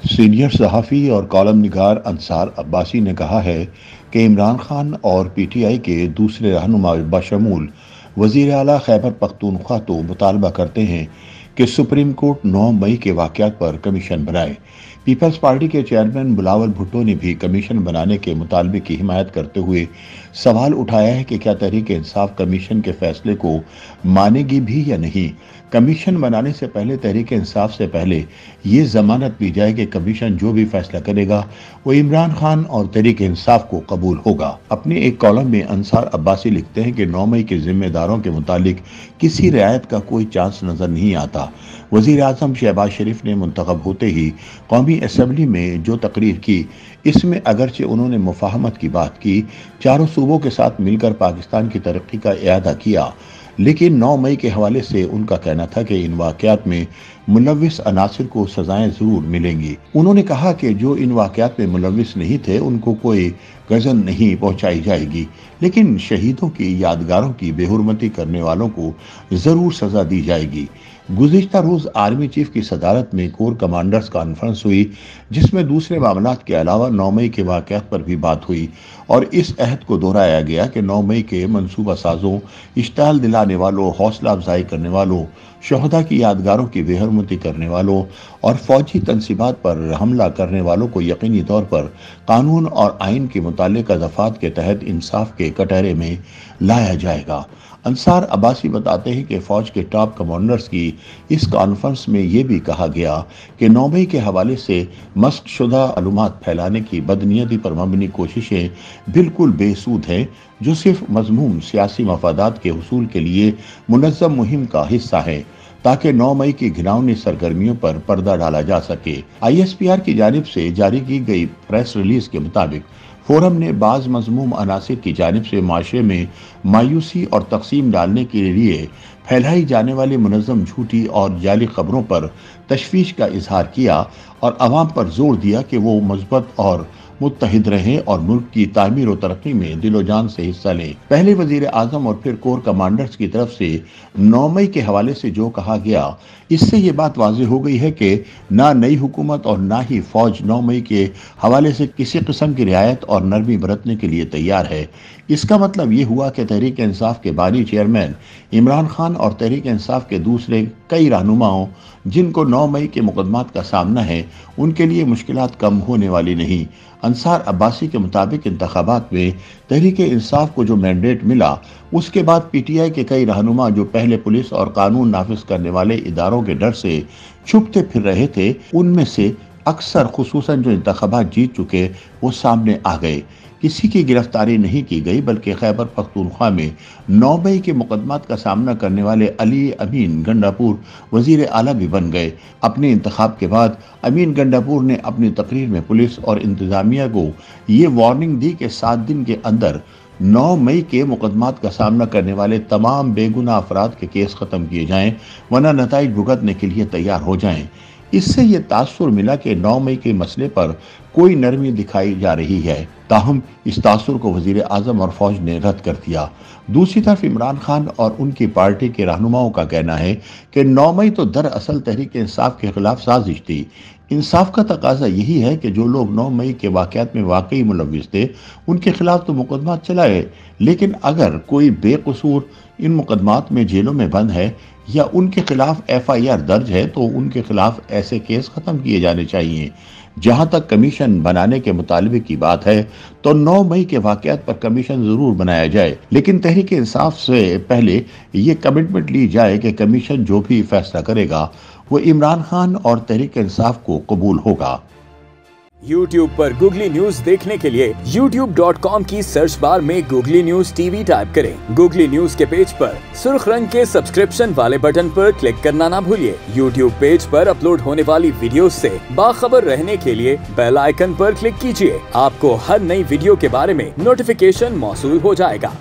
Senior सहाफ़ी और column निगार अंसार अब्बासी ने कहा है कि इमरान खान और पीटीआई के दूसरे रहनुमा बशमूल वज़ीर आला खैबर पख्तूनख्वा तो मुतालबा करते हैं कि सुप्रीम कोर्ट 9 मई के वाक़यात पर कमीशन बनाए। पीपल्स पार्टी के चेयरमैन बिलावल भुट्टो ने भी कमीशन बनाने के मुतालबे की हिमायत करते हुए सवाल उठाया है कि क्या तहरीक इंसाफ कमीशन के फैसले को मानेगी भी या नहीं। कमीशन बनाने से पहले तहरीक इंसाफ से पहले ये जमानत दी जाए कि कमीशन जो भी फैसला करेगा वो इमरान खान और तहरीक इंसाफ को कबूल होगा। अपने एक कॉलम में अंसार अब्बासी लिखते हैं कि 9 मई के जिम्मेदारों के मुतालिक किसी रियायत का कोई चांस नजर नहीं आता। वजीर आजम शहबाज शरीफ ने मुंतखब होते ही कौमी असम्बली में जो तकरीर की, इसमें अगरचे उन्होंने मुफाहमत की बात की, चारों सूबों के साथ मिलकर पाकिस्तान की तरक्की का इरादा किया, लेकिन 9 मई के हवाले से उनका कहना था कि इन वाक़यात में मुलव्विस अनासिर को सजाएं जरूर मिलेंगी। उन्होंने कहा कि जो इन वाक़यात में मुलव्विस नहीं थे उनको कोई गज़न नहीं पहुंचाई जाएगी, लेकिन शहीदों की यादगारों की बेहुरमती करने वालों को ज़रूर सज़ा दी जाएगी। गुज़िश्ता रोज़ आर्मी चीफ की सदारत में कोर कमांडर्स कॉन्फ्रेंस हुई, जिसमें दूसरे मामलात के अलावा 9 मई के वाक़यात पर भी बात हुई और इस अहद को दोहराया गया कि 9 मई के मनसूबा साजों, इश्ताल दिलाने वालों, हौसला अफजाई करने वालों, शहदा की यादगारों की बेहरमती करने वालों और फौजी तनसीबात पर हमला करने वालों को यकीनी तौर पर कानून और आइन के मुतालिक दफात के तहत इंसाफ के कटहरे में लाया जाएगा। अंसार अब्बासी बताते हैं कि फौज के टॉप कमांडर्स की इस कॉन्फ्रेंस में यह भी कहा गया कि 9 मई के हवाले से मस्क शुदा मालूमात फैलाने की बदनीयती पर मबनी कोशिशें बिल्कुल बेसूद हैं, जो सिर्फ मजमूम सियासी मफादात के हुसूल के लिए मुनज़्ज़म मुहिम का हिस्सा है, ताकि 9 मई की घिनौनी सरगर्मियों पर पर्दा डाला जा सके। ISPR की जानिब से जारी की गई प्रेस रिलीज के मुताबिक फोरम ने बाज़ मज़मूम अनासिर की जानिब से माशरे में मायूसी और तकसीम डालने के लिए फैलाई जाने वाली मुनज़्ज़म झूठी और जाली खबरों पर तशवीश का इजहार किया और अवाम पर जोर दिया कि वो मज़बूत और मुत्तहिद रहें और मुल्क की तामीर और तरक्की में दिलो जान से हिस्सा लें। पहले वजीर आजम और फिर कोर कमांडर्स की तरफ से 9 मई के हवाले से जो कहा गया, इससे ये बात वाज़ेह हो गई है कि ना नई हुकूमत और ना ही फौज 9 मई के हवाले से किसी किस्म की रियायत और नरमी बरतने के लिए तैयार है। इसका मतलब ये हुआ कि तहरीक इंसाफ के बानी चेयरमैन इमरान खान और तहरीक इंसाफ के दूसरे कई रहनुमाओं जिनको 9 मई के मुकदमात का सामना है, उनके लिए मुश्किलात कम होने वाली नहीं। अंसार अब्बासी के मुताबिक इंतखाबात में तहरीक इंसाफ को जो मैंडेट मिला, उसके बाद पीटीआई के कई रहनुमा जो पहले पुलिस और कानून नाफिज करने वाले इदारों के डर से छुपते फिर रहे थे, उनमें से अक्सर खुसूसन जो इंतखाबात जीत चुके वो सामने आ गए। किसी की गिरफ्तारी नहीं की गई, बल्कि खैबर पख्तूनख्वा में 9 मई के मुकदमात का सामना करने वाले अली अमीन गंडापुर वजीर आला भी बन गए। अपने इंतखाब के बाद अमीन गंडापुर ने अपनी तकरीर में पुलिस और इंतजामिया को ये वार्निंग दी कि 7 दिन के अंदर 9 मई के मुकदमात का सामना करने वाले तमाम बेगुनाह अफराद के केस ख़त्म किए जाएं, वरना नताइज भुगतने के लिए तैयार हो जाएं। इससे ये तासुर मिला कि 9 मई के मसले पर कोई नरमी दिखाई जा रही है, ताहम इस तासुर को वजीर आजम और फौज ने रद्द कर दिया। दूसरी तरफ इमरान खान और उनकी पार्टी के रहनुमाओं का कहना है कि 9 मई तो दरअसल तहरीक इंसाफ के खिलाफ साजिश थी। इंसाफ का तकाजा यही है कि जो लोग 9 मई के वाक़यात में वाकई मुलव्विस थे, उनके खिलाफ तो मुकदमात चलाए, लेकिन अगर कोई बेकसूर इन मुकदमात में जेलों में बंद है या उनके खिलाफ FIR दर्ज है, तो उनके खिलाफ ऐसे केस ख़त्म किए जाने चाहिए। जहां तक कमीशन बनाने के मुतालबे की बात है, तो 9 मई के वाक़यात पर कमीशन ज़रूर बनाया जाए, लेकिन तहरीक इंसाफ से पहले ये कमिटमेंट ली जाए कि कमीशन जो भी फैसला करेगा वो इमरान खान और तहरीक इंसाफ को कबूल होगा। YouTube पर गूगली न्यूज देखने के लिए youtube.com की सर्च बार में गूगली न्यूज TV टाइप करें। गूगली न्यूज के पेज पर सुर्ख रंग के सब्सक्रिप्शन वाले बटन पर क्लिक करना ना भूलिए। YouTube पेज पर अपलोड होने वाली वीडियोस से बाखबर रहने के लिए बेल आइकन पर क्लिक कीजिए। आपको हर नई वीडियो के बारे में नोटिफिकेशन मौसूल हो जाएगा।